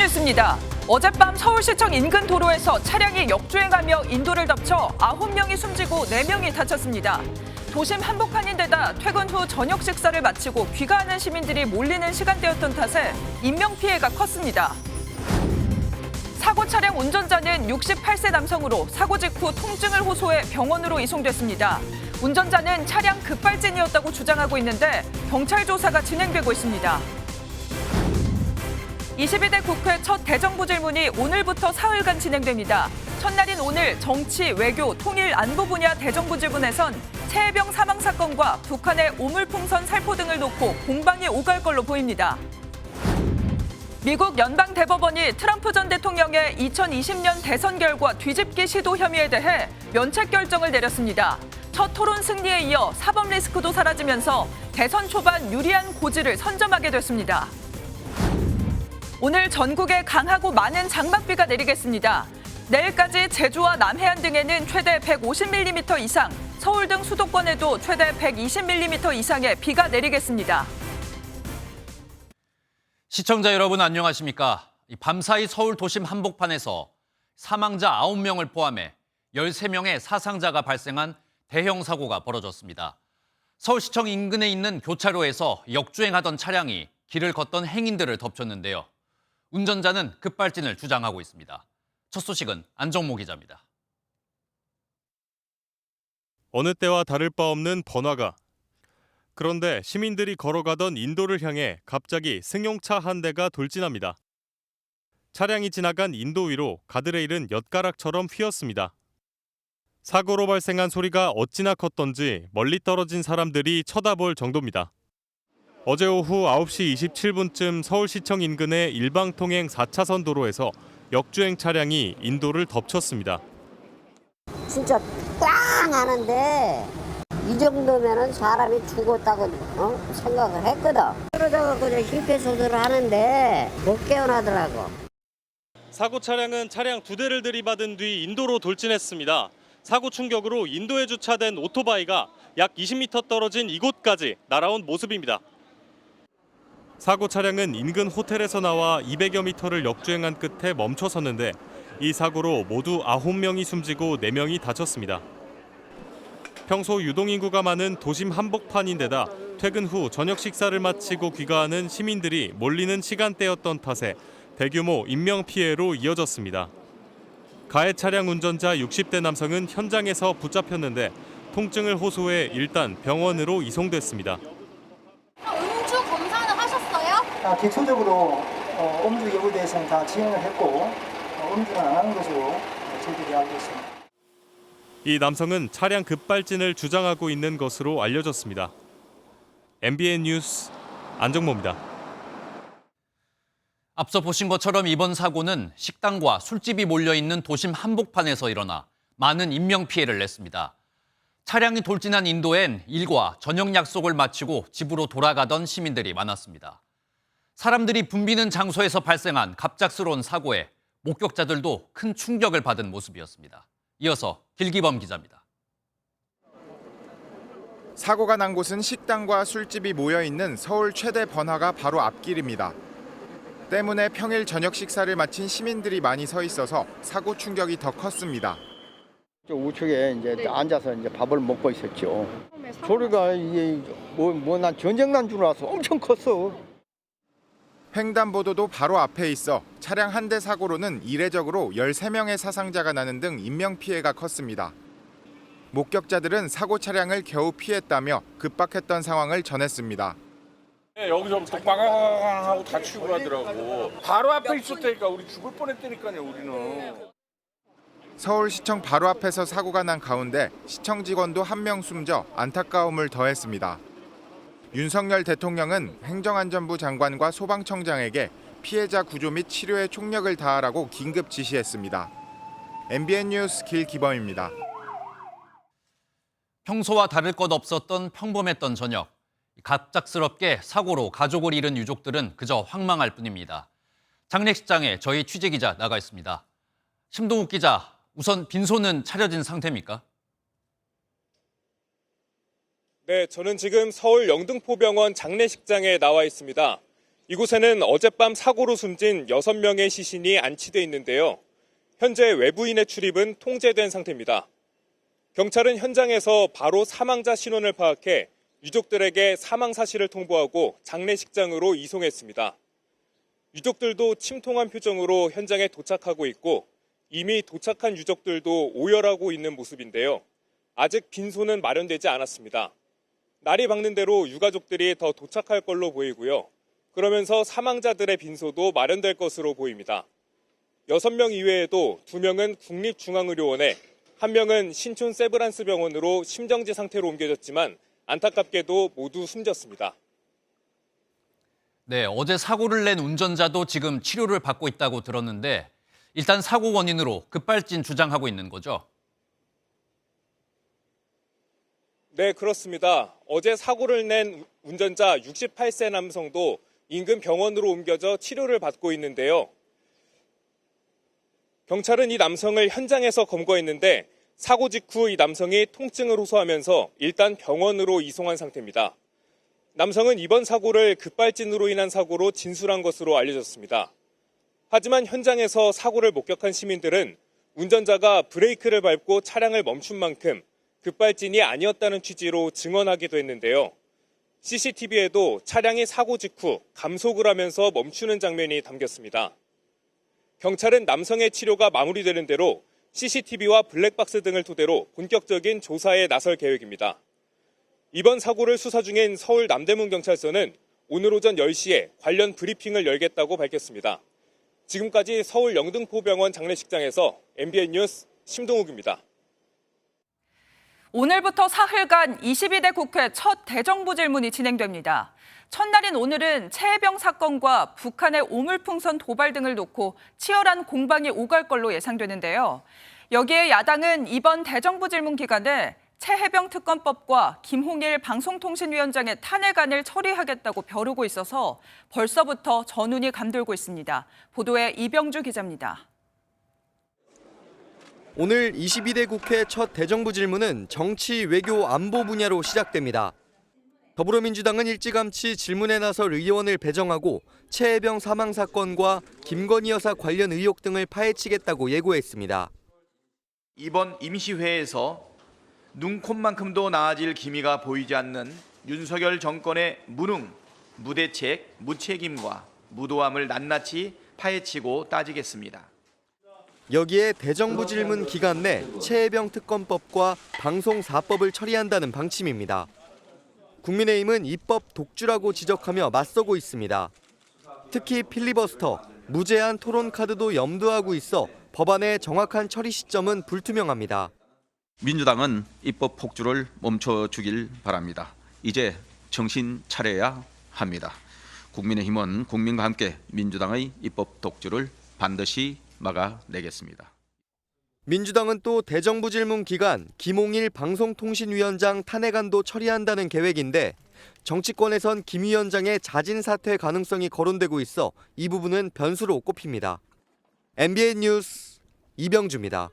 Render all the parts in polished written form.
뉴스입니다. 어젯밤 서울시청 인근 도로에서 차량이 역주행하며 인도를 덮쳐 9명이 숨지고 4명이 다쳤습니다. 도심 한복판인데다 퇴근 후 저녁 식사를 마치고 귀가하는 시민들이 몰리는 시간대였던 탓에 인명피해가 컸습니다. 사고 차량 운전자는 68세 남성으로 사고 직후 통증을 호소해 병원으로 이송됐습니다. 운전자는 차량 급발진이었다고 주장하고 있는데 경찰 조사가 진행되고 있습니다. 22대 국회 첫 대정부 질문이 오늘부터 사흘간 진행됩니다. 첫날인 오늘 정치, 외교, 통일, 안보 분야 대정부 질문에선 최혜병 사망 사건과 북한의 오물풍선 살포 등을 놓고 공방이 오갈 걸로 보입니다. 미국 연방대법원이 트럼프 전 대통령의 2020년 대선 결과 뒤집기 시도 혐의에 대해 면책 결정을 내렸습니다. 첫 토론 승리에 이어 사법 리스크도 사라지면서 대선 초반 유리한 고지를 선점하게 됐습니다. 오늘 전국에 강하고 많은 장맛비가 내리겠습니다. 내일까지 제주와 남해안 등에는 최대 150mm 이상, 서울 등 수도권에도 최대 120mm 이상의 비가 내리겠습니다. 시청자 여러분 안녕하십니까? 밤사이 서울 도심 한복판에서 사망자 9명을 포함해 13명의 사상자가 발생한 대형 사고가 벌어졌습니다. 서울시청 인근에 있는 교차로에서 역주행하던 차량이 길을 걷던 행인들을 덮쳤는데요. 운전자는 급발진을 주장하고 있습니다. 첫 소식은 안정모 기자입니다. 어느 때와 다를 바 없는 번화가. 그런데 시민들이 걸어가던 인도를 향해 갑자기 승용차 한 대가 돌진합니다. 차량이 지나간 인도 위로 가드레일은 엿가락처럼 휘었습니다. 사고로 발생한 소리가 어찌나 컸던지 멀리 떨어진 사람들이 쳐다볼 정도입니다. 어제 오후 9시 27분쯤 서울시청 인근의 일방통행 4차선 도로에서 역주행 차량이 인도를 덮쳤습니다. 진짜 땅 하는데 이 정도면은 사람이 죽었다고 생각을 했거든. 그러다가 그냥 힐패소들을 하는데 못 깨어나더라고. 사고 차량은 차량 2대를 들이받은 뒤 인도로 돌진했습니다. 사고 충격으로 인도에 주차된 오토바이가 약 20m 떨어진 이곳까지 날아온 모습입니다. 사고 차량은 인근 호텔에서 나와 200여 미터를 역주행한 끝에 멈춰섰는데 이 사고로 모두 9명이 숨지고 4명이 다쳤습니다. 평소 유동인구가 많은 도심 한복판인데다 퇴근 후 저녁 식사를 마치고 귀가하는 시민들이 몰리는 시간대였던 탓에 대규모 인명피해로 이어졌습니다. 가해 차량 운전자 60대 남성은 현장에서 붙잡혔는데 통증을 호소해 일단 병원으로 이송됐습니다. 음주 검사는 하셨어요? 기초적으로 음주 여부에 대해서는 다 지행을 했고 음주는 안 하는 것으로 저희들이 알고 있습니다. 이 남성은 차량 급발진을 주장하고 있는 것으로 알려졌습니다. MBN 뉴스 안정모입니다. 앞서 보신 것처럼 이번 사고는 식당과 술집이 몰려있는 도심 한복판에서 일어나 많은 인명피해를 냈습니다. 차량이 돌진한 인도엔 일과 저녁 약속을 마치고 집으로 돌아가던 시민들이 많았습니다. 사람들이 붐비는 장소에서 발생한 갑작스러운 사고에 목격자들도 큰 충격을 받은 모습이었습니다. 이어서 길기범 기자입니다. 사고가 난 곳은 식당과 술집이 모여있는 서울 최대 번화가 바로 앞길입니다. 때문에 평일 저녁 식사를 마친 시민들이 많이 서 있어서 사고 충격이 더 컸습니다. 우측에 이제 앉아서 이제 밥을 먹고 있었죠. 소리가 이게 난 전쟁 난 줄 알았어. 엄청 컸어. 횡단보도도 바로 앞에 있어 차량 한 대 사고로는 이례적으로 13명의 사상자가 나는 등 인명피해가 컸습니다. 목격자들은 사고 차량을 겨우 피했다며 급박했던 상황을 전했습니다. 여기서 빵빵빵 하고 다치고 가더라고. 바로 앞에 있었다니까 우리 죽을 뻔했다니까요 우리는. 서울시청 바로 앞에서 사고가 난 가운데 시청 직원도 1명 숨져 안타까움을 더했습니다. 윤석열 대통령은 행정안전부 장관과 소방청장에게 피해자 구조 및 치료에 총력을 다하라고 긴급 지시했습니다. MBN 뉴스 길기범입니다. 평소와 다를 것 없었던 평범했던 저녁. 갑작스럽게 사고로 가족을 잃은 유족들은 그저 황망할 뿐입니다. 장례식장에 저희 취재기자 나가 있습니다. 심동욱 기자, 우선 빈소는 차려진 상태입니까? 네, 저는 지금 서울 영등포병원 장례식장에 나와 있습니다. 이곳에는 어젯밤 사고로 숨진 6명의 시신이 안치돼 있는데요. 현재 외부인의 출입은 통제된 상태입니다. 경찰은 현장에서 바로 사망자 신원을 파악해 유족들에게 사망 사실을 통보하고 장례식장으로 이송했습니다. 유족들도 침통한 표정으로 현장에 도착하고 있고 이미 도착한 유족들도 오열하고 있는 모습인데요. 아직 빈소는 마련되지 않았습니다. 날이 밝는 대로 유가족들이 더 도착할 걸로 보이고요. 그러면서 사망자들의 빈소도 마련될 것으로 보입니다. 6명 이외에도 2명은 국립중앙의료원에 1명은 신촌 세브란스 병원으로 심정지 상태로 옮겨졌지만 안타깝게도 모두 숨졌습니다. 네, 어제 사고를 낸 운전자도 지금 치료를 받고 있다고 들었는데 일단 사고 원인으로 급발진 주장하고 있는 거죠? 네, 그렇습니다. 어제 사고를 낸 운전자 68세 남성도 인근 병원으로 옮겨져 치료를 받고 있는데요. 경찰은 이 남성을 현장에서 검거했는데 사고 직후 이 남성이 통증을 호소하면서 일단 병원으로 이송한 상태입니다. 남성은 이번 사고를 급발진으로 인한 사고로 진술한 것으로 알려졌습니다. 하지만 현장에서 사고를 목격한 시민들은 운전자가 브레이크를 밟고 차량을 멈춘 만큼 급발진이 아니었다는 취지로 증언하기도 했는데요. CCTV에도 차량이 사고 직후 감속을 하면서 멈추는 장면이 담겼습니다. 경찰은 남성의 치료가 마무리되는 대로 CCTV와 블랙박스 등을 토대로 본격적인 조사에 나설 계획입니다. 이번 사고를 수사 중인 서울 남대문 경찰서는 오늘 오전 10시에 관련 브리핑을 열겠다고 밝혔습니다. 지금까지 서울 영등포병원 장례식장에서 MBN 뉴스 심동욱입니다. 오늘부터 사흘간 22대 국회 첫 대정부 질문이 진행됩니다. 첫날인 오늘은 최혜병 사건과 북한의 오물풍선 도발 등을 놓고 치열한 공방이 오갈 걸로 예상되는데요. 여기에 야당은 이번 대정부 질문 기간에 최혜병 특검법과 김홍일 방송통신위원장의 탄핵안을 처리하겠다고 벼르고 있어서 벌써부터 전운이 감돌고 있습니다. 보도에 이병주 기자입니다. 오늘 22대 국회 첫 대정부 질문은 정치, 외교, 안보 분야로 시작됩니다. 더불어민주당은 일찌감치 질문에 나설 의원을 배정하고 최혜병 사망 사건과 김건희 여사 관련 의혹 등을 파헤치겠다고 예고했습니다. 이번 임시회에서 눈콧만큼도 나아질 기미가 보이지 않는 윤석열 정권의 무능, 무대책, 무책임과 무도함을 낱낱이 파헤치고 따지겠습니다. 여기에 대정부 질문 기간 내 최혜병 특검법과 방송사법을 처리한다는 방침입니다. 국민의힘은 입법 독주라고 지적하며 맞서고 있습니다. 특히 필리버스터, 무제한 토론 카드도 염두하고 있어 법안의 정확한 처리 시점은 불투명합니다. 민주당은 입법 폭주를 멈춰주길 바랍니다. 이제 정신 차려야 합니다. 국민의힘은 국민과 함께 민주당의 입법 독주를 반드시 막아내겠습니다. 민주당은 또 대정부 질문 기간 김홍일 방송통신위원장 탄핵안도 처리한다는 계획인데 정치권에선 김 위원장의 자진 사퇴 가능성이 거론되고 있어 이 부분은 변수로 꼽힙니다. MBN 뉴스 이병주입니다.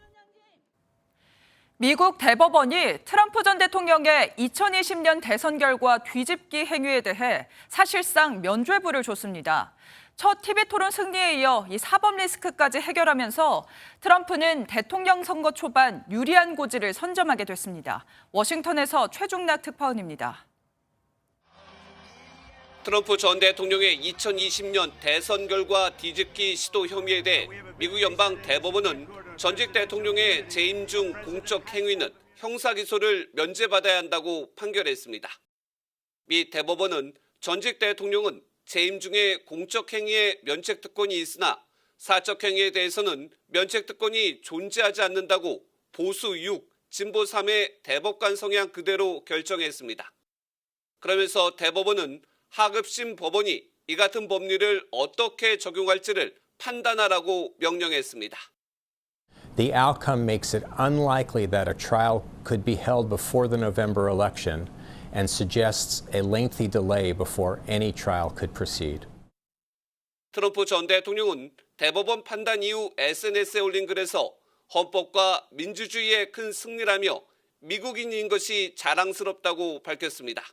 미국 대법원이 트럼프 전 대통령의 2020년 대선 결과 뒤집기 행위에 대해 사실상 면죄부를 줬습니다. 첫 TV 토론 승리에 이어 이 사법 리스크까지 해결하면서 트럼프는 대통령 선거 초반 유리한 고지를 선점하게 됐습니다. 워싱턴에서 최중락 특파원입니다. 트럼프 전 대통령의 2020년 대선 결과 뒤집기 시도 혐의에 대해 미국 연방 대법원은 전직 대통령의 재임 중 공적 행위는 형사 기소를 면제받아야 한다고 판결했습니다. 미 대법원은 전직 대통령은 재임 중에 공적 행위에 면책 특권이 있으나 사적 행위에 대해서는 면책 특권이 존재하지 않는다고 보수 6, 진보 3의 대법관 성향 그대로 결정했습니다. 그러면서 대법원은 하급심 법원이 이 같은 법리를 어떻게 적용할지를 판단하라고 명령했습니다. The outcome makes it unlikely that a trial could be held before the November election and suggests a lengthy delay before any trial could proceed. 트럼프 전 대통령은 대법원 판단 이후 SNS에 올린 글에서 헌법과 민주주의의 큰 승리라며 미국인인 것이 자랑스럽다고 밝혔습니다.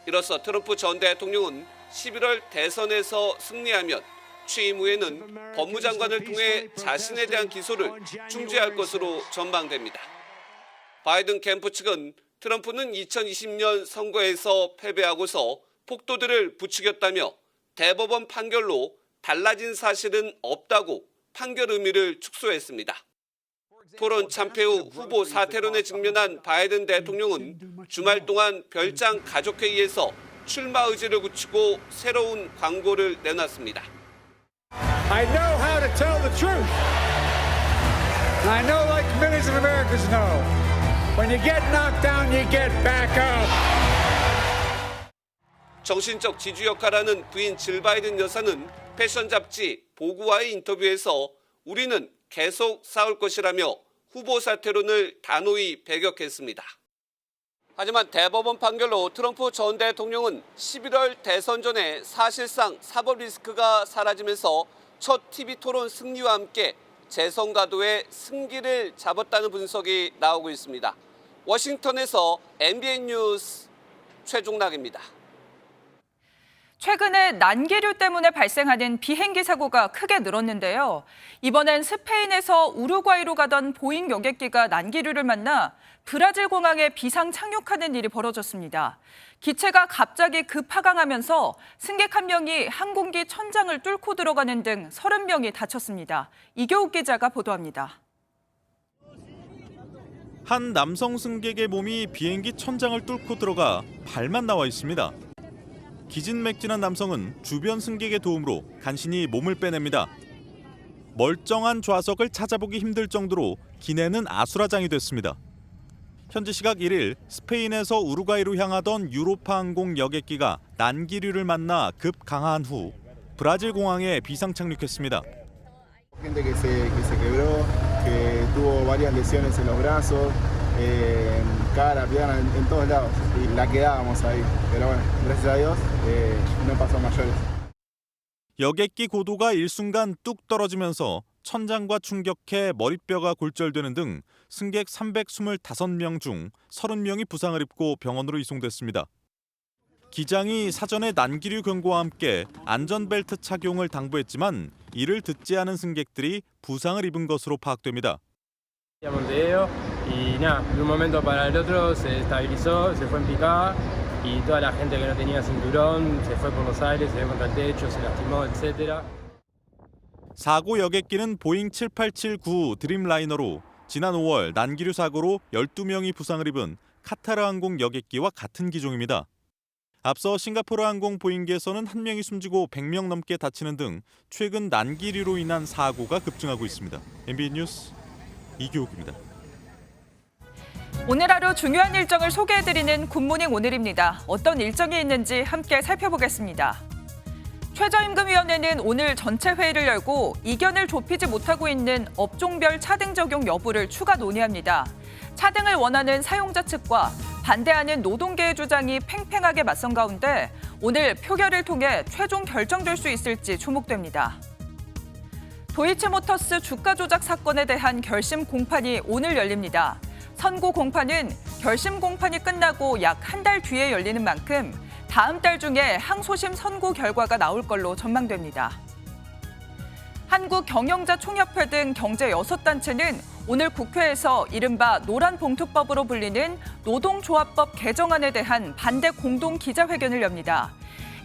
이로써 트럼프 전 대통령은 11월 대선에서 승리하면 취임 후에는 법무장관을 통해 자신에 대한 기소를 중지할 것으로 전망됩니다. 바이든 캠프 측은 트럼프는 2020년 선거에서 패배하고서 폭도들을 부추겼다며 대법원 판결로 달라진 사실은 없다고 판결 의미를 축소했습니다. 토론 참패 후 후보 사퇴론에 직면한 바이든 대통령은 주말 동안 별장 가족회의에서 출마 의지를 굳히고 새로운 광고를 내놨습니다. I know how to tell the truth. I know like millions of Americans know. When you get knocked down, you get back up. 정신적 지주 역할하는 부인 질 바이든 여사는 패션 잡지 보그와의 인터뷰에서 우리는 계속 싸울 것이라며 후보 사퇴론을 단호히 배격했습니다. 하지만 대법원 판결로 트럼프 전 대통령은 11월 대선 전에 사실상 사법 리스크가 사라지면서 첫 TV 토론 승리와 함께 재선 가도의 승기를 잡았다는 분석이 나오고 있습니다. 워싱턴에서 MBN 뉴스 최종락입니다. 최근에 난기류 때문에 발생하는 비행기 사고가 크게 늘었는데요. 이번엔 스페인에서 우루과이로 가던 보잉 여객기가 난기류를 만나 브라질 공항에 비상 착륙하는 일이 벌어졌습니다. 기체가 갑자기 급하강하면서 승객 한 명이 항공기 천장을 뚫고 들어가는 등 30명이 다쳤습니다. 이교욱 기자가 보도합니다. 한 남성 승객의 몸이 비행기 천장을 뚫고 들어가 발만 나와 있습니다. 기진맥진한 남성은 주변 승객의 도움으로 간신히 몸을 빼냅니다. 멀쩡한 좌석을 찾아보기 힘들 정도로 기내는 아수라장이 됐습니다. 현지 시각 1일 스페인에서 우루과이로 향하던 유로파 항공 여객기가 난기류를 만나 급강하한 후 브라질 공항에 비상 착륙했습니다. Gente que se quebró, que tuvo varias lesiones en los brazos, cara, pierna, en todos lados. Y la quedábamos ahí. Pero bueno, gracias a Dios no pasó mayores. 여객기 고도가 일순간 뚝 떨어지면서 천장과 충격해 머리뼈가 골절되는 등 승객 325명 중 30명이 부상을 입고 병원으로 이송됐습니다. 기장이 사전에 난기류 경고와 함께 안전벨트 착용을 당부했지만 이를 듣지 않은 승객들이 부상을 입은 것으로 파악됩니다. Y nada, de un momento para el otro se estabilizó, se fue en picada y toda la gente que no tenía cinturón se fue por los aires, se dio contra el techo, se lastimó, etc. 사고 여객기는 보잉 7879 드림라이너로 지난 5월 난기류 사고로 12명이 부상을 입은 카타르 항공 여객기와 같은 기종입니다. 앞서 싱가포르 항공 보잉기에서는 1명이 숨지고 100명 넘게 다치는 등 최근 난기류로 인한 사고가 급증하고 있습니다. MBN 뉴스 이교욱입니다. 오늘 하루 중요한 일정을 소개해드리는 굿모닝 오늘입니다. 어떤 일정이 있는지 함께 살펴보겠습니다. 최저임금위원회는 오늘 전체 회의를 열고 이견을 좁히지 못하고 있는 업종별 차등 적용 여부를 추가 논의합니다. 차등을 원하는 사용자 측과 반대하는 노동계의 주장이 팽팽하게 맞선 가운데 오늘 표결을 통해 최종 결정될 수 있을지 주목됩니다. 도이치모터스 주가 조작 사건에 대한 결심 공판이 오늘 열립니다. 선고 공판은 결심 공판이 끝나고 약 한 달 뒤에 열리는 만큼 다음 달 중에 항소심 선고 결과가 나올 걸로 전망됩니다. 한국경영자총협회 등 경제 6단체는 오늘 국회에서 이른바 노란봉투법으로 불리는 노동조합법 개정안에 대한 반대 공동 기자회견을 엽니다.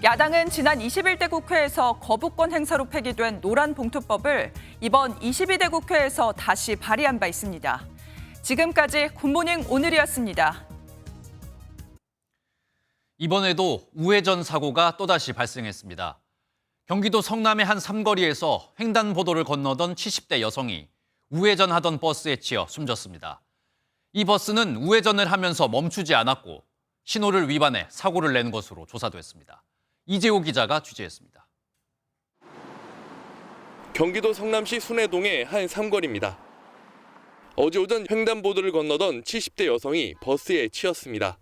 야당은 지난 21대 국회에서 거부권 행사로 폐기된 노란봉투법을 이번 22대 국회에서 다시 발의한 바 있습니다. 지금까지 굿모닝 오늘이었습니다. 이번에도 우회전 사고가 또다시 발생했습니다. 경기도 성남의 한 삼거리에서 횡단보도를 건너던 70대 여성이 우회전하던 버스에 치여 숨졌습니다. 이 버스는 우회전을 하면서 멈추지 않았고 신호를 위반해 사고를 낸 것으로 조사됐습니다. 이재호 기자가 취재했습니다. 경기도 성남시 순회동의 한 삼거리입니다. 어제 오전 횡단보도를 건너던 70대 여성이 버스에 치였습니다.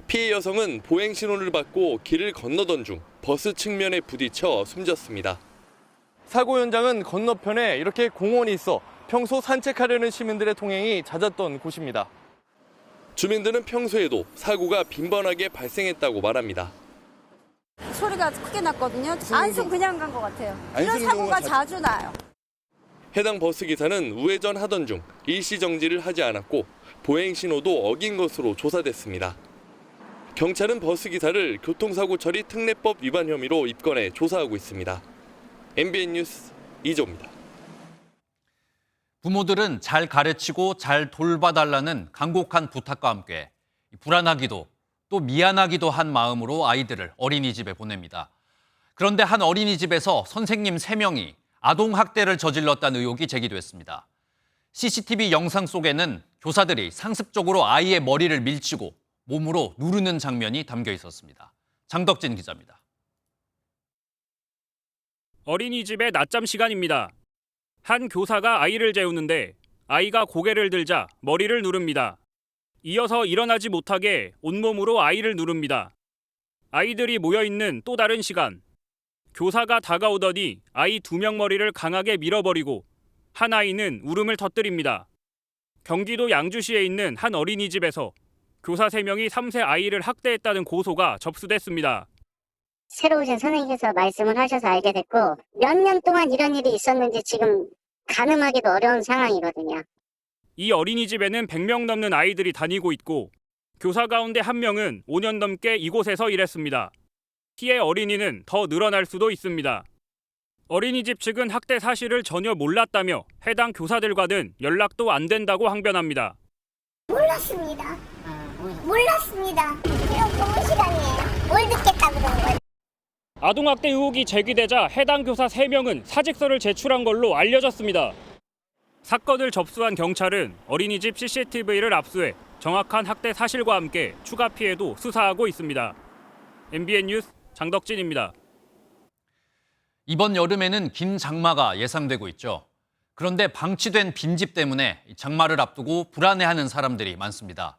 피해 여성은 보행 신호를 받고 길을 건너던 중 버스 측면에 부딪혀 숨졌습니다. 사고 현장은 건너편에 이렇게 공원이 있어 평소 산책하려는 시민들의 통행이 잦았던 곳입니다. 주민들은 평소에도 사고가 빈번하게 발생했다고 말합니다. 소리가 크게 났거든요. 안쓰고 그냥 간 것 같아요. 안 이런 쓰는 사고가 경우가 자주 나요. 해당 버스 기사는 우회전 하던 중 일시 정지를 하지 않았고 보행 신호도 어긴 것으로 조사됐습니다. 경찰은 버스 기사를 교통사고 처리 특례법 위반 혐의로 입건해 조사하고 있습니다. MBN 뉴스 이조입니다. 부모들은 잘 가르치고 잘 돌봐달라는 간곡한 부탁과 함께 불안하기도 또 미안하기도 한 마음으로 아이들을 어린이집에 보냅니다. 그런데 한 어린이집에서 선생님 3명이 아동학대를 저질렀다는 의혹이 제기됐습니다. CCTV 영상 속에는 교사들이 상습적으로 아이의 머리를 밀치고 몸으로 누르는 장면이 담겨 있었습니다. 장덕진 기자입니다. 어린이집의 낮잠 시간입니다. 한 교사가 아이를 재우는데 아이가 고개를 들자 머리를 누릅니다. 이어서 일어나지 못하게 온몸으로 아이를 누릅니다. 아이들이 모여있는 또 다른 시간. 교사가 다가오더니 아이 2명 머리를 강하게 밀어버리고 한 아이는 울음을 터뜨립니다. 경기도 양주시에 있는 한 어린이집에서 교사 3명이 3세 아이를 학대했다는 고소가 접수됐습니다. 새로 오신 선생님께서 말씀을 하셔서 알게 됐고 몇 년 동안 이런 일이 있었는지 지금 가늠하기도 어려운 상황이거든요. 이 어린이집에는 100명 넘는 아이들이 다니고 있고 교사 가운데 1명은 5년 넘게 이곳에서 일했습니다. 피해 어린이는 더 늘어날 수도 있습니다. 어린이집 측은 학대 사실을 전혀 몰랐다며 해당 교사들과는 연락도 안 된다고 항변합니다. 몰랐습니다. 몰랐습니다. 이런 근무 시간이에요. 뭘 듣겠다고 그런 거예요. 아동학대 의혹이 제기되자 해당 교사 3명은 사직서를 제출한 걸로 알려졌습니다. 사건을 접수한 경찰은 어린이집 CCTV를 압수해 정확한 학대 사실과 함께 추가 피해도 수사하고 있습니다. MBN 뉴스 장덕진입니다. 이번 여름에는 긴 장마가 예상되고 있죠. 그런데 방치된 빈집 때문에 장마를 앞두고 불안해하는 사람들이 많습니다.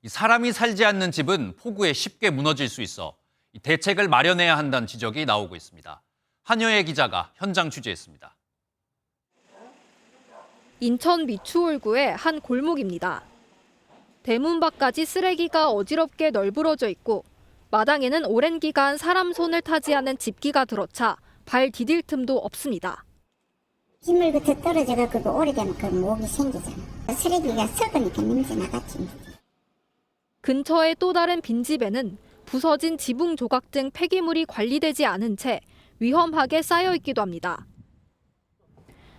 사람이 살지 않는 집은 폭우에 쉽게 무너질 수 있어 대책을 마련해야 한다는 지적이 나오고 있습니다. 한여애 기자가 현장 취재했습니다. 인천 미추홀구의 한 골목입니다. 대문 밖까지 쓰레기가 어지럽게 널브러져 있고 마당에는 오랜 기간 사람 손을 타지 않은 집기가 들어차 발 디딜 틈도 없습니다. 빗물 끝에 떨어져서 오래되면 그 목이 생기잖아. 쓰레기가 썩으니까 냄새 나갔지. 근처의 또 다른 빈집에는 부서진 지붕 조각 등 폐기물이 관리되지 않은 채 위험하게 쌓여 있기도 합니다.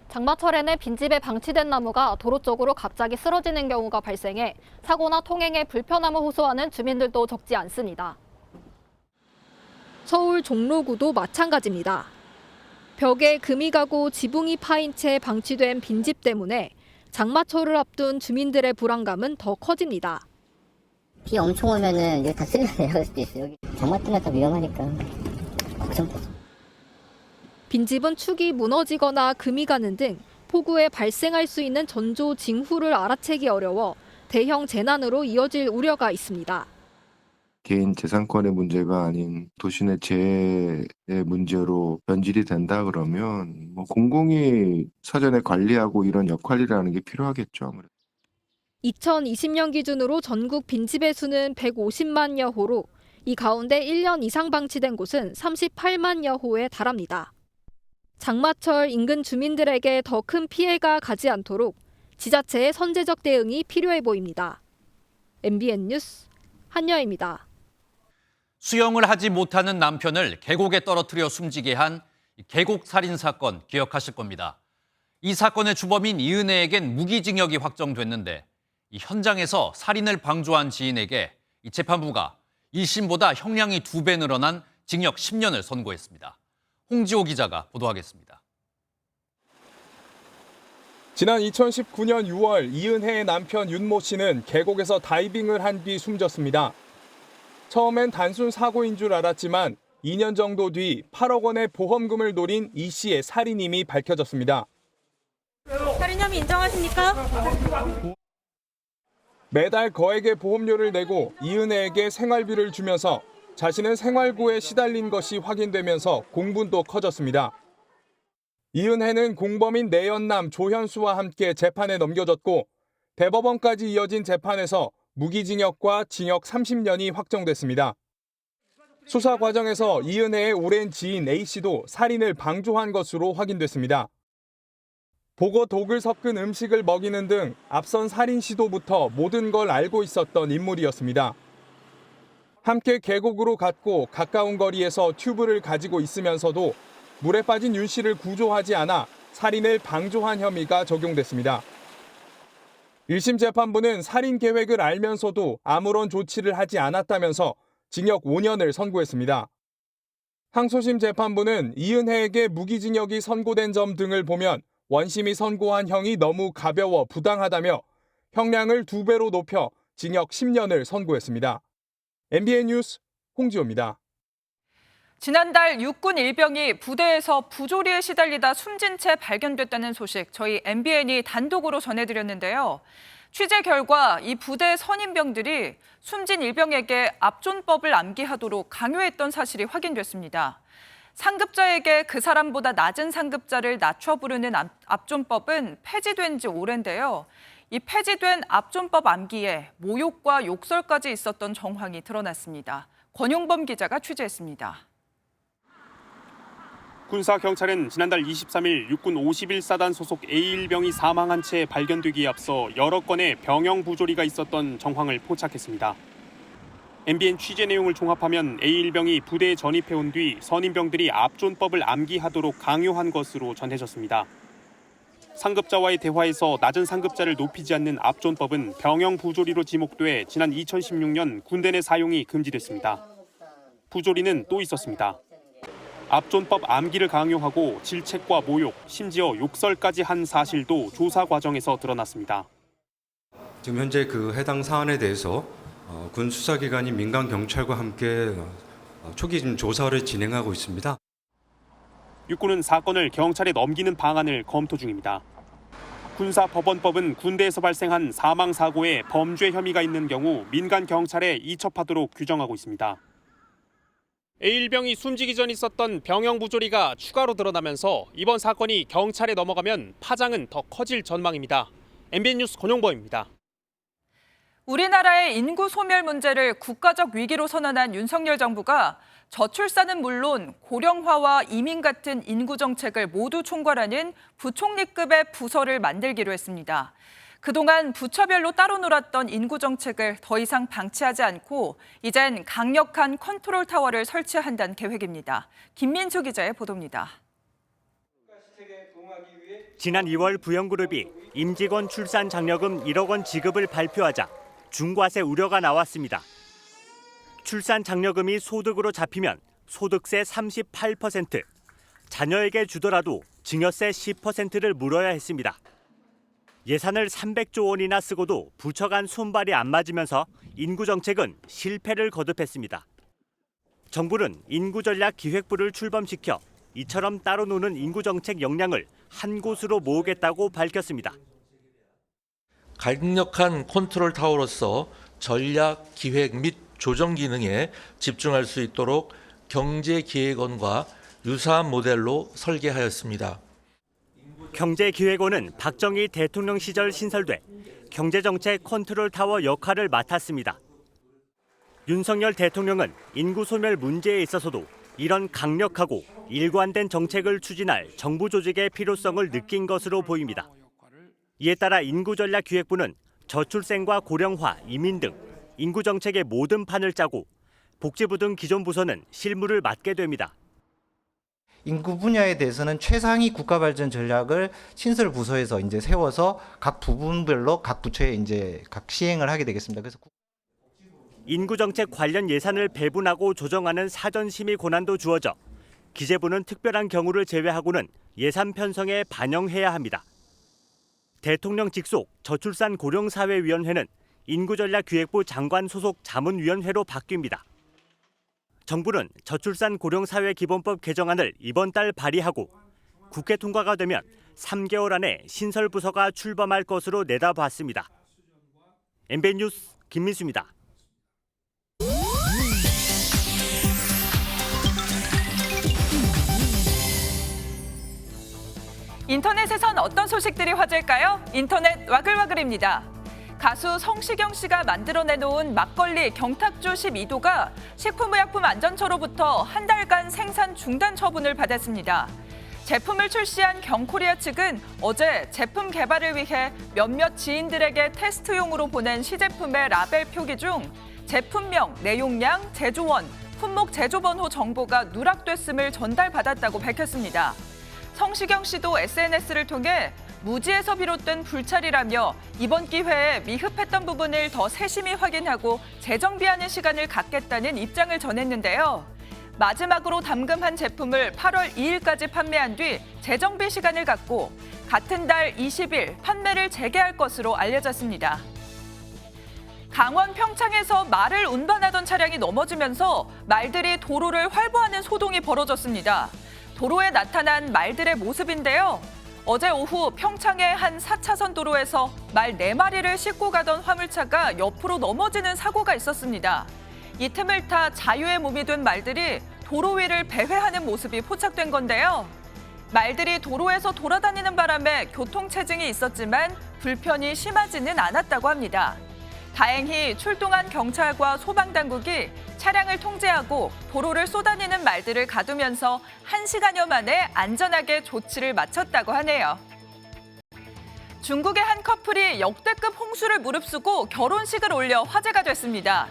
장마철에는 빈집에 방치된 나무가 도로 쪽으로 갑자기 쓰러지는 경우가 발생해 사고나 통행에 불편함을 호소하는 주민들도 적지 않습니다. 서울 종로구도 마찬가지입니다. 벽에 금이 가고 지붕이 파인 채 방치된 빈집 때문에 장마철을 앞둔 주민들의 불안감은 더 커집니다. 비 엄청 오면은 여기 다 쓰레기가 내려갈 수도 있어요. 여기 장마 때문에 더 위험하니까 걱정되죠. 빈집은 축이 무너지거나 금이 가는 등 폭우에 발생할 수 있는 전조 징후를 알아채기 어려워 대형 재난으로 이어질 우려가 있습니다. 개인 재산권의 문제가 아닌 도시내 재해의 문제로 변질이 된다 그러면 공공이 사전에 관리하고 이런 역할이라는 게 필요하겠죠. 아무래도. 2020년 기준으로 전국 빈집의 수는 150만여 호로 이 가운데 1년 이상 방치된 곳은 38만여 호에 달합니다. 장마철 인근 주민들에게 더 큰 피해가 가지 않도록 지자체의 선제적 대응이 필요해 보입니다. MBN 뉴스 한여입니다. 수영을 하지 못하는 남편을 계곡에 떨어뜨려 숨지게 한 계곡 살인 사건 기억하실 겁니다. 이 사건의 주범인 이은혜에겐 무기징역이 확정됐는데 이 현장에서 살인을 방조한 지인에게 이 재판부가 1심보다 형량이 2배 늘어난 징역 10년을 선고했습니다. 홍지호 기자가 보도하겠습니다. 지난 2019년 6월 이은혜의 남편 윤모 씨는 계곡에서 다이빙을 한 뒤 숨졌습니다. 처음엔 단순 사고인 줄 알았지만 2년 정도 뒤 8억 원의 보험금을 노린 이 씨의 살인임이 밝혀졌습니다. 살인 혐의 인정하십니까? 매달 거액의 보험료를 내고 이은혜에게 생활비를 주면서 자신은 생활고에 시달린 것이 확인되면서 공분도 커졌습니다. 이은혜는 공범인 내연남 조현수와 함께 재판에 넘겨졌고 대법원까지 이어진 재판에서 무기징역과 징역 30년이 확정됐습니다. 수사 과정에서 이은혜의 오랜 지인 A씨도 살인을 방조한 것으로 확인됐습니다. 보고 독을 섞은 음식을 먹이는 등 앞선 살인 시도부터 모든 걸 알고 있었던 인물이었습니다. 함께 계곡으로 갔고 가까운 거리에서 튜브를 가지고 있으면서도 물에 빠진 윤 씨를 구조하지 않아 살인을 방조한 혐의가 적용됐습니다. 1심 재판부는 살인 계획을 알면서도 아무런 조치를 하지 않았다면서 징역 5년을 선고했습니다. 항소심 재판부는 이은혜에게 무기징역이 선고된 점 등을 보면 원심이 선고한 형이 너무 가벼워 부당하다며 형량을 2배로 높여 징역 10년을 선고했습니다. MBN 뉴스 홍지호입니다. 지난달 육군 일병이 부대에서 부조리에 시달리다 숨진 채 발견됐다는 소식 저희 MBN이 단독으로 전해드렸는데요. 취재 결과 이 부대 선임병들이 숨진 일병에게 압존법을 암기하도록 강요했던 사실이 확인됐습니다. 상급자에게 그 사람보다 낮은 상급자를 낮춰 부르는 압존법은 폐지된 지 오랜데요. 이 폐지된 압존법 암기에 모욕과 욕설까지 있었던 정황이 드러났습니다. 권용범 기자가 취재했습니다. 군사경찰은 지난달 23일 육군 51사단 소속 A1병이 사망한 채 발견되기에 앞서 여러 건의 병영 부조리가 있었던 정황을 포착했습니다. MBN 취재 내용을 종합하면 A1병이 부대에 전입해온 뒤 선임병들이 압존법을 암기하도록 강요한 것으로 전해졌습니다. 상급자와의 대화에서 낮은 상급자를 높이지 않는 압존법은 병영 부조리로 지목돼 지난 2016년 군대 내 사용이 금지됐습니다. 부조리는 또 있었습니다. 압존법 암기를 강요하고 질책과 모욕, 심지어 욕설까지 한 사실도 조사 과정에서 드러났습니다. 지금 현재 그 해당 사안에 대해서 군 수사기관인 민간경찰과 함께 초기 조사를 진행하고 있습니다. 육군은 사건을 경찰에 넘기는 방안을 검토 중입니다. 군사법원법은 군대에서 발생한 사망사고에 범죄 혐의가 있는 경우 민간경찰에 이첩하도록 규정하고 있습니다. A1병이 숨지기 전 있었던 병영 부조리가 추가로 드러나면서 이번 사건이 경찰에 넘어가면 파장은 더 커질 전망입니다. MBN 뉴스 권용범입니다. 우리나라의 인구 소멸 문제를 국가적 위기로 선언한 윤석열 정부가 저출산은 물론 고령화와 이민 같은 인구 정책을 모두 총괄하는 부총리급의 부서를 만들기로 했습니다. 그동안 부처별로 따로 놀았던 인구 정책을 더 이상 방치하지 않고 이젠 강력한 컨트롤 타워를 설치한다는 계획입니다. 김민수 기자의 보도입니다. 지난 2월 부영그룹이 임직원 출산 장려금 1억 원 지급을 발표하자 중과세 우려가 나왔습니다. 출산 장려금이 소득으로 잡히면 소득세 38%, 자녀에게 주더라도 증여세 10%를 물어야 했습니다. 예산을 300조 원이나 쓰고도 부처 간 손발이 안 맞으면서 인구 정책은 실패를 거듭했습니다. 정부는 인구전략기획부를 출범시켜 이처럼 따로 노는 인구 정책 역량을 한 곳으로 모으겠다고 밝혔습니다. 강력한 컨트롤 타워로서 전략, 기획 및 조정 기능에 집중할 수 있도록 경제기획원과 유사한 모델로 설계하였습니다. 경제기획원은 박정희 대통령 시절 신설돼 경제정책 컨트롤 타워 역할을 맡았습니다. 윤석열 대통령은 인구 소멸 문제에 있어서도 이런 강력하고 일관된 정책을 추진할 정부 조직의 필요성을 느낀 것으로 보입니다. 이에 따라 인구전략기획부는 저출생과 고령화, 이민 등 인구 정책의 모든 판을 짜고 복지부 등 기존 부서는 실무를 맡게 됩니다. 인구 분야에 대해서는 최상위 국가 발전 전략을 신설 부서에서 이제 세워서 각 부분별로 각 부처에 이제 각 시행을 하게 되겠습니다. 그래서 인구 정책 관련 예산을 배분하고 조정하는 사전 심의 권한도 주어져 기재부는 특별한 경우를 제외하고는 예산 편성에 반영해야 합니다. 대통령 직속 저출산 고령사회위원회는 인구전략기획부 장관 소속 자문위원회로 바뀝니다. 정부는 저출산 고령사회 기본법 개정안을 이번 달 발의하고 국회 통과가 되면 3개월 안에 신설 부서가 출범할 것으로 내다봤습니다. MBN 뉴스 김민수입니다. 인터넷에선 어떤 소식들이 화제일까요? 인터넷 와글와글입니다. 가수 성시경 씨가 만들어내놓은 막걸리 경탁주 12도가 식품의약품안전처로부터 한 달간 생산 중단 처분을 받았습니다. 제품을 출시한 경코리아 측은 어제 제품 개발을 위해 몇몇 지인들에게 테스트용으로 보낸 시제품의 라벨 표기 중 제품명, 내용량, 제조원, 품목 제조번호 정보가 누락됐음을 전달받았다고 밝혔습니다. 성시경 씨도 SNS를 통해 무지에서 비롯된 불찰이라며 이번 기회에 미흡했던 부분을 더 세심히 확인하고 재정비하는 시간을 갖겠다는 입장을 전했는데요. 마지막으로 담금한 제품을 8월 2일까지 판매한 뒤 재정비 시간을 갖고 같은 달 20일 판매를 재개할 것으로 알려졌습니다. 강원 평창에서 말을 운반하던 차량이 넘어지면서 말들이 도로를 활보하는 소동이 벌어졌습니다. 도로에 나타난 말들의 모습인데요. 어제 오후 평창의 한 4차선 도로에서 말 4마리를 싣고 가던 화물차가 옆으로 넘어지는 사고가 있었습니다. 이 틈을 타 자유의 몸이 된 말들이 도로 위를 배회하는 모습이 포착된 건데요. 말들이 도로에서 돌아다니는 바람에 교통체증이 있었지만 불편이 심하지는 않았다고 합니다. 다행히 출동한 경찰과 소방당국이 차량을 통제하고 도로를 쏘다니는 말들을 가두면서 1시간여 만에 안전하게 조치를 마쳤다고 하네요. 중국의 한 커플이 역대급 홍수를 무릅쓰고 결혼식을 올려 화제가 됐습니다.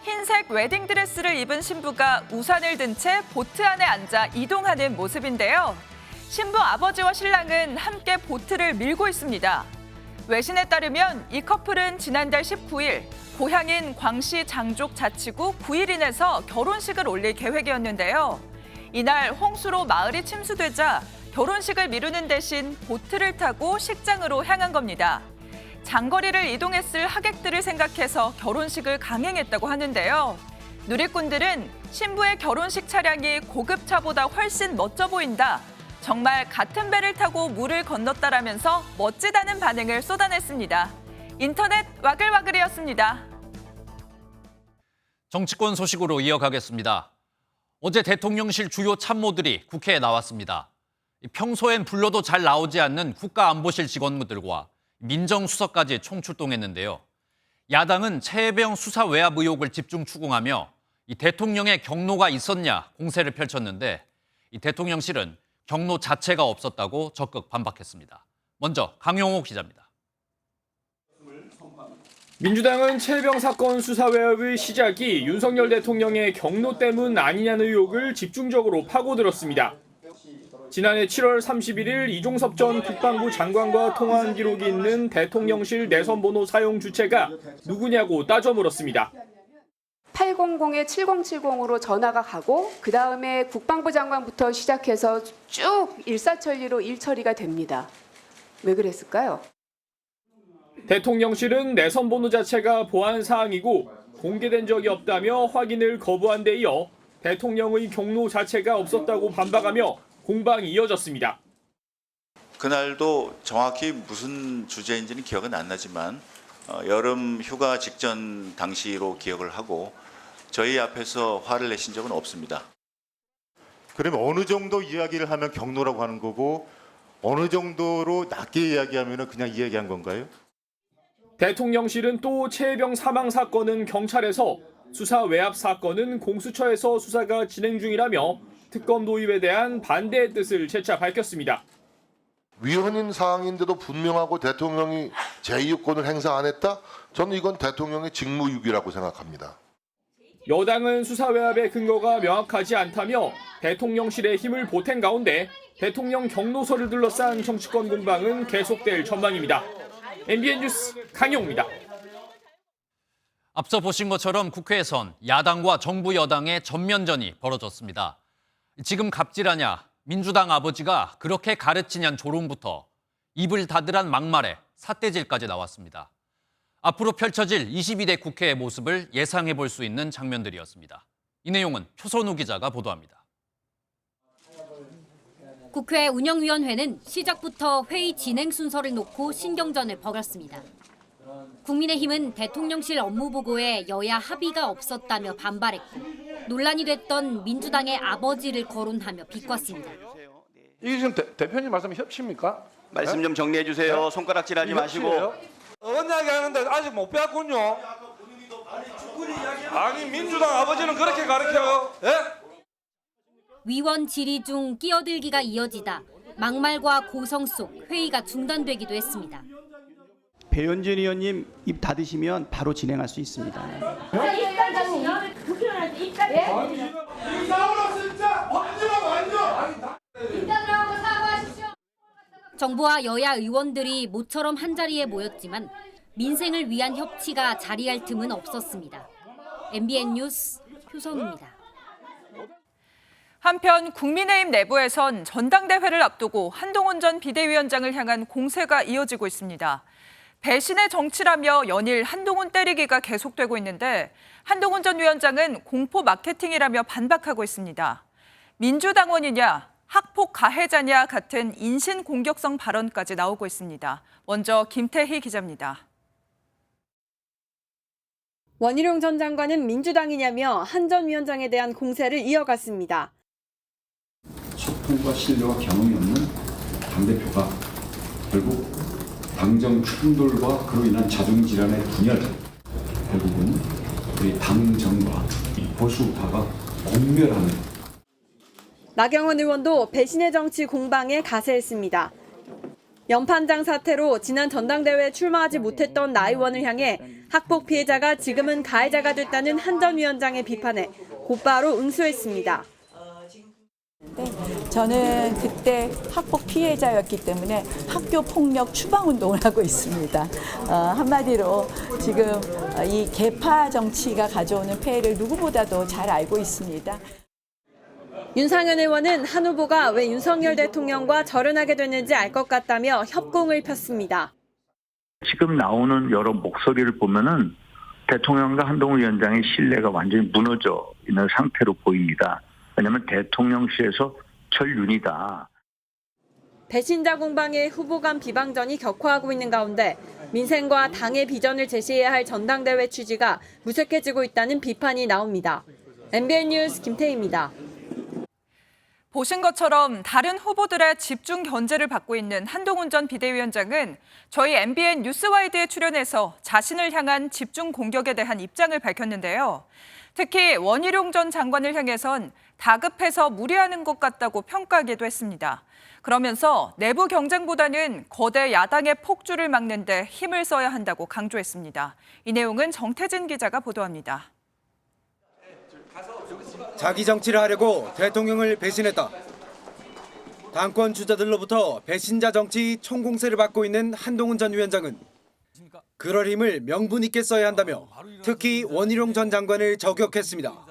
흰색 웨딩드레스를 입은 신부가 우산을 든 채 보트 안에 앉아 이동하는 모습인데요. 신부 아버지와 신랑은 함께 보트를 밀고 있습니다. 외신에 따르면 이 커플은 지난달 19일 고향인 광시 장족 자치구 구일인에서 결혼식을 올릴 계획이었는데요. 이날 홍수로 마을이 침수되자 결혼식을 미루는 대신 보트를 타고 식장으로 향한 겁니다. 장거리를 이동했을 하객들을 생각해서 결혼식을 강행했다고 하는데요. 누리꾼들은 신부의 결혼식 차량이 고급차보다 훨씬 멋져 보인다. 정말 같은 배를 타고 물을 건넜다라면서 멋지다는 반응을 쏟아냈습니다. 인터넷 와글와글이었습니다. 정치권 소식으로 이어가겠습니다. 어제 대통령실 주요 참모들이 국회에 나왔습니다. 평소엔 불러도 잘 나오지 않는 국가안보실 직원들과 민정수석까지 총출동했는데요. 야당은 최혜병 수사 외압 의혹을 집중 추궁하며 이 대통령의 경로가 있었냐 공세를 펼쳤는데 이 대통령실은 경로 자체가 없었다고 적극 반박했습니다. 먼저 강용옥 기자입니다. 민주당은 최혜병 사건 수사 외압의 시작이 윤석열 대통령의 경로 때문 아니냐는 의혹을 집중적으로 파고들었습니다. 지난해 7월 31일 이종섭 전 국방부 장관과 통화한 기록이 있는 대통령실 내선번호 사용 주체가 누구냐고 따져 물었습니다. 800에 7070으로 전화가 가고 그 다음에 국방부 장관부터 시작해서 쭉 일사천리로 일처리가 됩니다. 왜 그랬을까요? 대통령실은 내선 번호 자체가 보안 사항이고 공개된 적이 없다며 확인을 거부한 데 이어 대통령의 경로 자체가 없었다고 반박하며 공방이 이어졌습니다. 그날도 정확히 무슨 주제인지는 기억은 안 나지만 여름 휴가 직전 당시로 기억을 하고 저희 앞에서 화를 내신 적은 없습니다. 그러면 어느 정도 이야기를 하면 경로라고 하는 거고 어느 정도로 낮게 이야기하면 그냥 이야기한 건가요? 대통령실은 또 최혜병 사망 사건은 경찰에서, 수사 외압 사건은 공수처에서 수사가 진행 중이라며 특검 도입에 대한 반대의 뜻을 재차 밝혔습니다. 위헌인 사항인데도 분명하고 대통령이 제2요건을 행사 안 했다? 저는 이건 대통령의 직무유기라고 생각합니다. 여당은 수사 외압의 근거가 명확하지 않다며 대통령실의 힘을 보탠 가운데 대통령 경로서를 둘러싼 정치권 공방은 계속될 전망입니다. MBN 뉴스 강용입니다. 앞서 보신 것처럼 국회에선 야당과 정부 여당의 전면전이 벌어졌습니다. 지금 갑질하냐, 민주당 아버지가 그렇게 가르치냐는 조롱부터 입을 닫으란 막말에 삿대질까지 나왔습니다. 앞으로 펼쳐질 22대 국회의 모습을 예상해 볼 수 있는 장면들이었습니다. 이 내용은 표선우 기자가 보도합니다. 국회 운영위원회는 시작부터 회의 진행 순서를 놓고 신경전을 벌였습니다. 국민의힘은 대통령실 업무보고에 여야 합의가 없었다며 반발했고 논란이 됐던 민주당의 아버지를 거론하며 비꼬았습니다. 이게 지금 대표님 말씀 협치입니까? 말씀 좀 정리해 주세요. 네? 손가락질하지 마시고. 어떤 이야기 하는데 아직 못 배웠군요. 아니 민주당 아버지는 그렇게 가르쳐요. 예? 위원 질의 중 끼어들기가 이어지다 막말과 고성 속 회의가 중단되기도 했습니다. 배현진 의원님 입 닫으시면 바로 진행할 수 있습니다. 정부와 여야 의원들이 모처럼 한자리에 모였지만 민생을 위한 협치가 자리할 틈은 없었습니다. MBN 뉴스 표선우입니다. 한편 국민의힘 내부에선 전당대회를 앞두고 한동훈 전 비대위원장을 향한 공세가 이어지고 있습니다. 배신의 정치라며 연일 한동훈 때리기가 계속되고 있는데 한동훈 전 위원장은 공포 마케팅이라며 반박하고 있습니다. 민주당원이냐, 학폭 가해자냐 같은 인신 공격성 발언까지 나오고 있습니다. 먼저 김태희 기자입니다. 원희룡 전 장관은 민주당이냐며 한 전 위원장에 대한 공세를 이어갔습니다. 소통과 신뢰와 경험이 없는 당대표가 결국 당정 충돌과 그로 인한 자중질환의 분야죠. 결국은 우리 당정과 보수파가 공멸하는. 나경원 의원도 배신의 정치 공방에 가세했습니다. 연판장 사태로 지난 전당대회에 출마하지 못했던 나 의원을 향해 학폭 피해자가 지금은 가해자가 됐다는 한 전 위원장의 비판에 곧바로 응수했습니다. 저는 그때 학폭 피해자였기 때문에 학교 폭력 추방 운동을 하고 있습니다. 한마디로 지금 이 계파 정치가 가져오는 폐해를 누구보다도 잘 알고 있습니다. 윤상현 의원은 한 후보가 왜 윤석열 대통령과 절연하게 됐는지 알 것 같다며 협공을 폈습니다. 지금 나오는 여러 목소리를 보면은 대통령과 한동훈 위원장의 신뢰가 완전히 무너져 있는 상태로 보입니다. 왜냐하면 대통령실에서 철윤이다. 배신자 공방에 후보 간 비방전이 격화하고 있는 가운데 민생과 당의 비전을 제시해야 할 전당대회 취지가 무색해지고 있다는 비판이 나옵니다. MBN 뉴스 김태희입니다. 보신 것처럼 다른 후보들의 집중 견제를 받고 있는 한동훈 전 비대위원장은 저희 MBN 뉴스와이드에 출연해서 자신을 향한 집중 공격에 대한 입장을 밝혔는데요. 특히 원희룡 전 장관을 향해선 다급해서 무리하는 것 같다고 평가하기도 했습니다. 그러면서 내부 경쟁보다는 거대 야당의 폭주를 막는 데 힘을 써야 한다고 강조했습니다. 이 내용은 정태진 기자가 보도합니다. 자기 정치를 하려고 대통령을 배신했다. 당권 주자들로부터 배신자 정치 총공세를 받고 있는 한동훈 전 위원장은 그럴 힘을 명분 있게 써야 한다며 특히 원희룡 전 장관을 저격했습니다.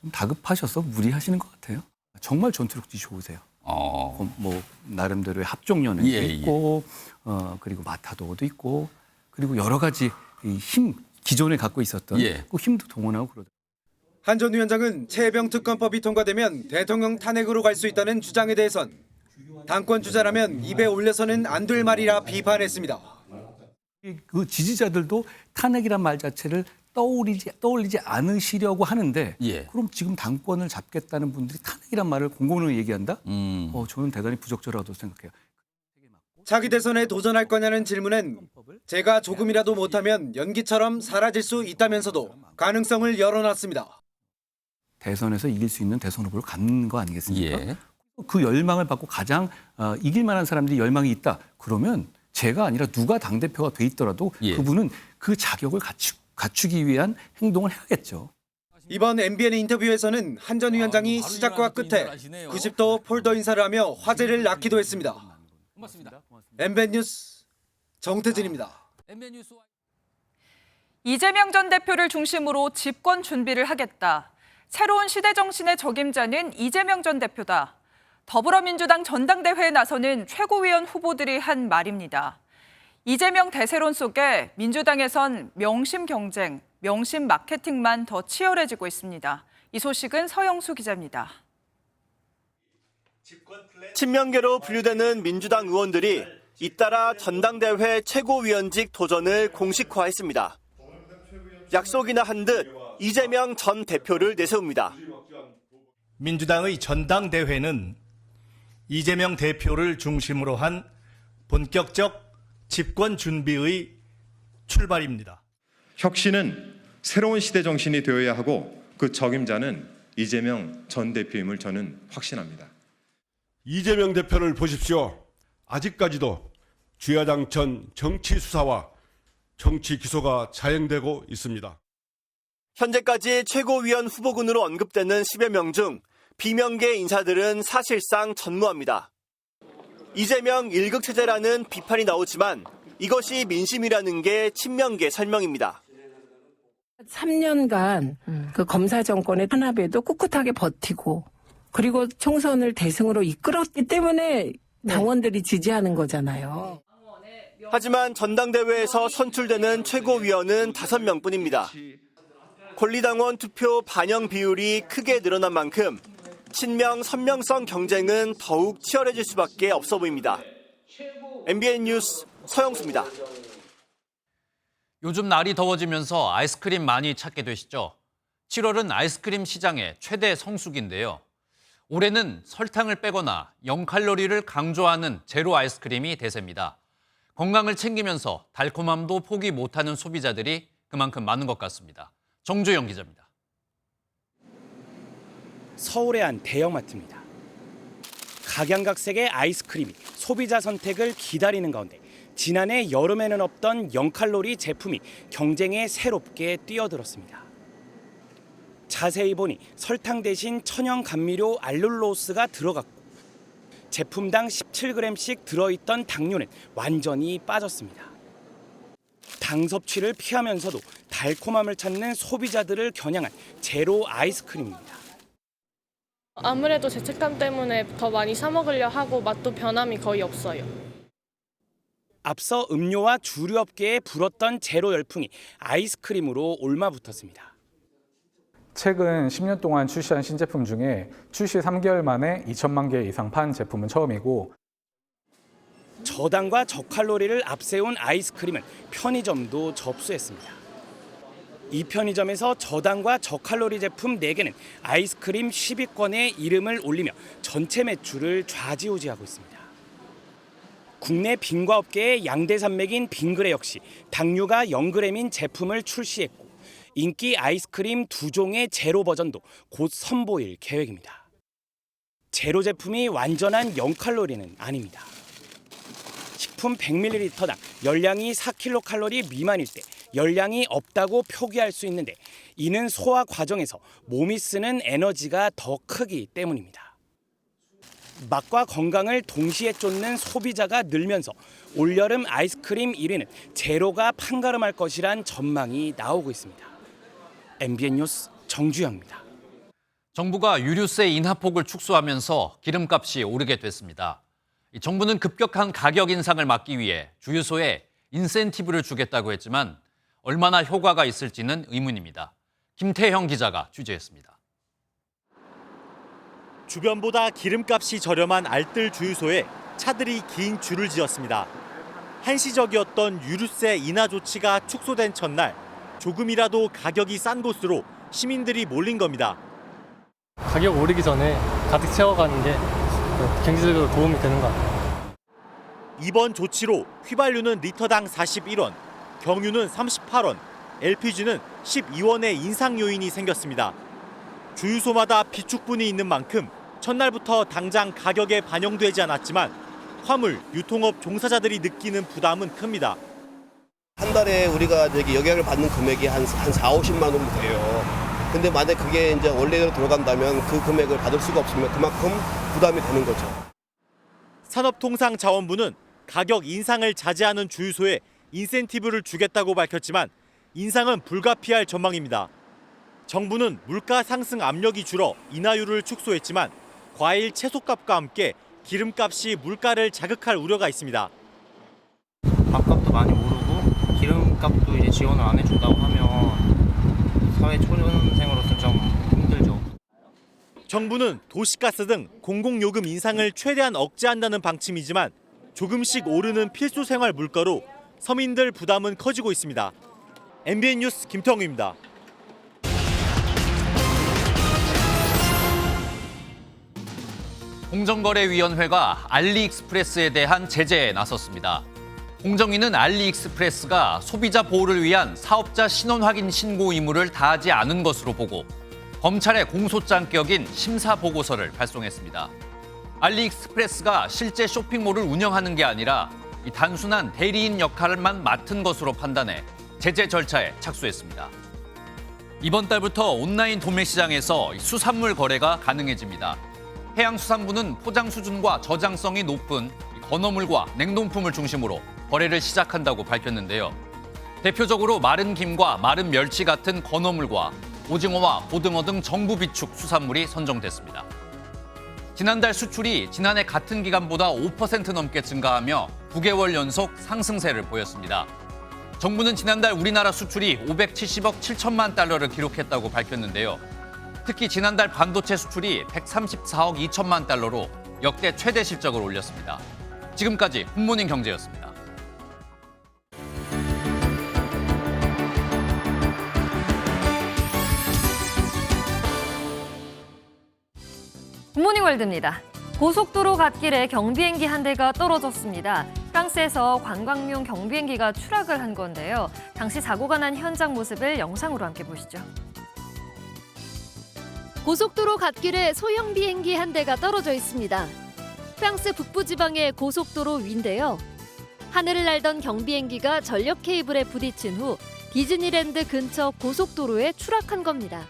좀 다급하셔서 무리하시는 것 같아요. 정말 전투력이 좋으세요. 뭐 나름대로의 합종연행도 있고 그리고 마타도어도 있고 그리고 여러 가지 힘 기존에 갖고 있었던 그 힘도 동원하고 그러다. 한 전 위원장은 최혜병 특검법이 통과되면 대통령 탄핵으로 갈 수 있다는 주장에 대해선 당권 주자라면 입에 올려서는 안 될 말이라 비판했습니다. 그 지지자들도 탄핵이란 말 자체를 떠올리지 않으시려고 하는데 그럼 지금 당권을 잡겠다는 분들이 탄핵이란 말을 공공연히 얘기한다? 저는 대단히 부적절하다고 생각해요. 차기 대선에 도전할 거냐는 질문엔 제가 조금이라도 못하면 연기처럼 사라질 수 있다면서도 가능성을 열어놨습니다. 대선에서 이길 수 있는 대선 후보를 갖는 거 아니겠습니까? 그 열망을 받고 가장 이길 만한 사람들이 열망이 있다. 그러면 제가 아니라 누가 당대표가 돼 있더라도 그분은 그 자격을 갖추기 위한 행동을 해야겠죠. 이번 MBN 인터뷰에서는 한 전 위원장이 시작과 끝에 90도 폴더 인사를 하며 화제를 낳기도 했습니다. MBN 뉴스 정태진입니다. 이재명 전 대표를 중심으로 집권 준비를 하겠다. 새로운 시대 정신의 적임자는 이재명 전 대표다. 더불어민주당 전당대회에 나서는 최고위원 후보들이 한 말입니다. 이재명 대세론 속에 민주당에선 명심 경쟁, 명심 마케팅만 더 치열해지고 있습니다. 이 소식은 서영수 기자입니다. 친명계로 분류되는 민주당 의원들이 잇따라 전당대회 최고위원직 도전을 공식화했습니다. 약속이나 한 듯 이재명 전 대표를 내세웁니다. 민주당의 전당대회는 이재명 대표를 중심으로 한 본격적 집권 준비의 출발입니다. 혁신은 새로운 시대 정신이 되어야 하고 그 적임자는 이재명 전 대표임을 저는 확신합니다. 이재명 대표를 보십시오. 아직까지도 주야장천 정치 수사와 정치 기소가 자행되고 있습니다. 현재까지 최고위원 후보군으로 언급되는 10여 명 중 비명계 인사들은 사실상 전무합니다. 이재명 1극 체제라는 비판이 나오지만 이것이 민심이라는 게 친명계 설명입니다. 3년간 그 검사 정권의 탄압에도 꿋꿋하게 버티고 그리고 총선을 대승으로 이끌었기 때문에 당원들이 지지하는 거잖아요. 하지만 전당대회에서 선출되는 최고위원은 5명뿐입니다. 권리당원 투표 반영 비율이 크게 늘어난 만큼 친명 선명성 경쟁은 더욱 치열해질 수밖에 없어 보입니다. MBN 뉴스 서영수입니다. 요즘 날이 더워지면서 아이스크림 많이 찾게 되시죠? 7월은 아이스크림 시장의 최대 성수기인데요. 올해는 설탕을 빼거나 0칼로리를 강조하는 제로 아이스크림이 대세입니다. 건강을 챙기면서 달콤함도 포기 못하는 소비자들이 그만큼 많은 것 같습니다. 정주영 기자입니다. 서울의 한 대형마트입니다. 각양각색의 아이스크림이 소비자 선택을 기다리는 가운데 지난해 여름에는 없던 0칼로리 제품이 경쟁에 새롭게 뛰어들었습니다. 자세히 보니 설탕 대신 천연 감미료 알룰로스가 들어갔고 제품당 17g씩 들어있던 당류는 완전히 빠졌습니다. 당 섭취를 피하면서도 달콤함을 찾는 소비자들을 겨냥한 제로 아이스크림입니다. 아무래도 죄책감 때문에 더 많이 사 먹으려 하고 맛도 변함이 거의 없어요. 앞서 음료와 주류업계에 불었던 제로 열풍이 아이스크림으로 올마붙었습니다. 최근 10년 동안 출시한 신제품 중에 출시 3개월 만에 2천만 개 이상 판 제품은 처음이고 저당과 저칼로리를 앞세운 아이스크림은 편의점도 접수했습니다. 이 편의점에서 저당과 저칼로리 제품 4개는 아이스크림 10위권에 이름을 올리며 전체 매출을 좌지우지하고 있습니다. 국내 빙과업계의 양대 산맥인 빙그레 역시 당류가 0g인 제품을 출시했고 인기 아이스크림 2종의 제로 버전도 곧 선보일 계획입니다. 제로 제품이 완전한 0칼로리는 아닙니다. 식품 100ml당 열량이 4kcal 미만일 때 열량이 없다고 표기할 수 있는데 이는 소화 과정에서 몸이 쓰는 에너지가 더 크기 때문입니다. 맛과 건강을 동시에 쫓는 소비자가 늘면서 올여름 아이스크림 1위는 제로가 판가름할 것이란 전망이 나오고 있습니다. MBN 뉴스 정주영입니다. 정부가 유류세 인하폭을 축소하면서 기름값이 오르게 됐습니다. 정부는 급격한 가격 인상을 막기 위해 주유소에 인센티브를 주겠다고 했지만 얼마나 효과가 있을지는 의문입니다. 김태형 기자가 취재했습니다. 주변보다 기름값이 저렴한 알뜰 주유소에 차들이 긴 줄을 지었습니다. 한시적이었던 유류세 인하 조치가 축소된 첫날 조금이라도 가격이 싼 곳으로 시민들이 몰린 겁니다. 가격 오르기 전에 가득 채워가는 게 경제적으로 도움이 되는 것 같아요. 이번 조치로 휘발유는 리터당 41원, 경유는 38원, LPG는 12원의 인상 요인이 생겼습니다. 주유소마다 비축분이 있는 만큼 첫날부터 당장 가격에 반영되지 않았지만 화물, 유통업 종사자들이 느끼는 부담은 큽니다. 한 달에 우리가 영향을 받는 금액이 한 4, 50만 원 정도 돼요. 근데 만약 그게 이제 원래대로 돌아간다면 그 금액을 받을 수가 없으면 그만큼 부담이 되는 거죠. 산업통상자원부는 가격 인상을 자제하는 주유소에 인센티브를 주겠다고 밝혔지만 인상은 불가피할 전망입니다. 정부는 물가 상승 압력이 줄어 인하율을 축소했지만 과일, 채소값과 함께 기름값이 물가를 자극할 우려가 있습니다. 밥값도 많이 오르고 기름값도 이제 지원을 안 해준다고 하면 사회 초년생으로서 좀 힘들죠. 정부는 도시가스 등 공공요금 인상을 최대한 억제한다는 방침이지만 조금씩 오르는 필수 생활 물가로 서민들 부담은 커지고 있습니다. MBN 뉴스 김태형입니다. 공정거래위원회가 알리익스프레스에 대한 제재에 나섰습니다. 공정위는 알리익스프레스가 소비자 보호를 위한 사업자 신원 확인 신고 의무를 다하지 않은 것으로 보고 검찰에 공소장 격인 심사 보고서를 발송했습니다. 알리익스프레스가 실제 쇼핑몰을 운영하는 게 아니라 이 단순한 대리인 역할만 맡은 것으로 판단해 제재 절차에 착수했습니다. 이번 달부터 온라인 도매시장에서 수산물 거래가 가능해집니다. 해양수산부는 포장 수준과 저장성이 높은 건어물과 냉동품을 중심으로 거래를 시작한다고 밝혔는데요. 대표적으로 마른 김과 마른 멸치 같은 건어물과 오징어와 고등어 등 정부 비축 수산물이 선정됐습니다. 지난달 수출이 지난해 같은 기간보다 5% 넘게 증가하며 9개월 연속 상승세를 보였습니다. 정부는 지난달 우리나라 수출이 570억 7천만 달러를 기록했다고 밝혔는데요. 특히 지난달 반도체 수출이 134억 2천만 달러로 역대 최대 실적을 올렸습니다. 지금까지 굿모닝 경제였습니다. 굿모닝 월드입니다. 고속도로 갓길에 경비행기 한 대가 떨어졌습니다. 프랑스에서 관광용 경비행기가 추락을 한 건데요. 당시 사고가 난 현장 모습을 영상으로 함께 보시죠. 고속도로 갓길에 소형 비행기 한 대가 떨어져 있습니다. 프랑스 북부지방의 고속도로 위인데요. 하늘을 날던 경비행기가 전력 케이블에 부딪힌 후 디즈니랜드 근처 고속도로에 추락한 겁니다.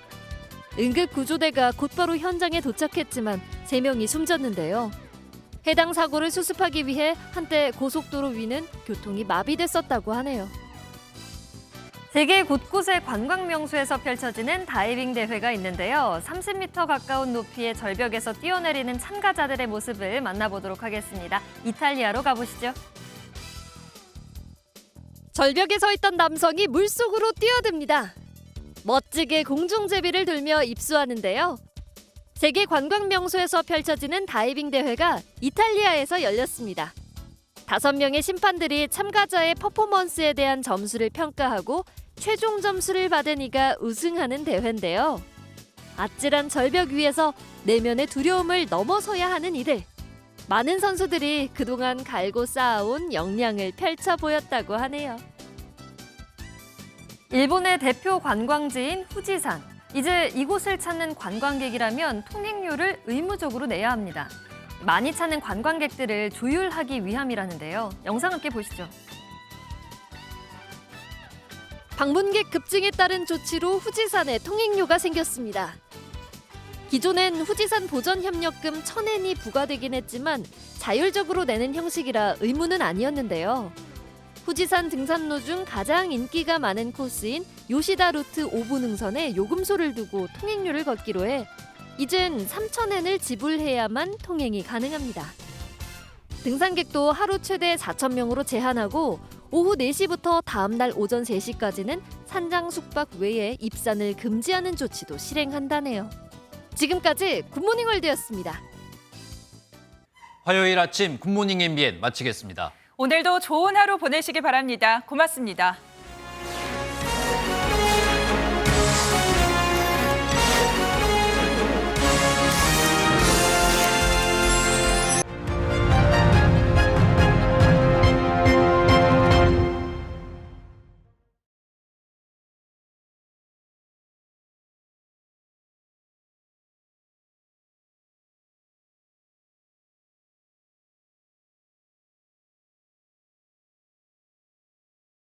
응급구조대가 곧바로 현장에 도착했지만 3명이 숨졌는데요. 해당 사고를 수습하기 위해 한때 고속도로 위는 교통이 마비됐었다고 하네요. 세계 곳곳의 관광 명소에서 펼쳐지는 다이빙 대회가 있는데요. 30m 가까운 높이의 절벽에서 뛰어내리는 참가자들의 모습을 만나보도록 하겠습니다. 이탈리아로 가보시죠. 절벽에 서 있던 남성이 물속으로 뛰어듭니다. 멋지게 공중제비를 돌며 입수하는데요. 세계 관광 명소에서 펼쳐지는 다이빙 대회가 이탈리아에서 열렸습니다. 5명의 심판들이 참가자의 퍼포먼스에 대한 점수를 평가하고 최종 점수를 받은 이가 우승하는 대회인데요. 아찔한 절벽 위에서 내면의 두려움을 넘어서야 하는 이들. 많은 선수들이 그동안 갈고 쌓아온 역량을 펼쳐 보였다고 하네요. 일본의 대표 관광지인 후지산. 이제 이곳을 찾는 관광객이라면 통행료를 의무적으로 내야 합니다. 많이 찾는 관광객들을 조율하기 위함이라는데요. 영상 함께 보시죠. 방문객 급증에 따른 조치로 후지산에 통행료가 생겼습니다. 기존엔 후지산 보전협력금 1,000엔이 부과되긴 했지만 자율적으로 내는 형식이라 의무는 아니었는데요. 후지산 등산로 중 가장 인기가 많은 코스인 요시다 루트 5분 능선에 요금소를 두고 통행료를 걷기로 해 이젠 3,000엔을 지불해야만 통행이 가능합니다. 등산객도 하루 최대 4,000명으로 제한하고 오후 4시부터 다음 날 오전 3시까지는 산장 숙박 외에 입산을 금지하는 조치도 실행한다네요. 지금까지 굿모닝 월드였습니다. 화요일 아침 굿모닝 MBN 마치겠습니다. 오늘도 좋은 하루 보내시기 바랍니다. 고맙습니다.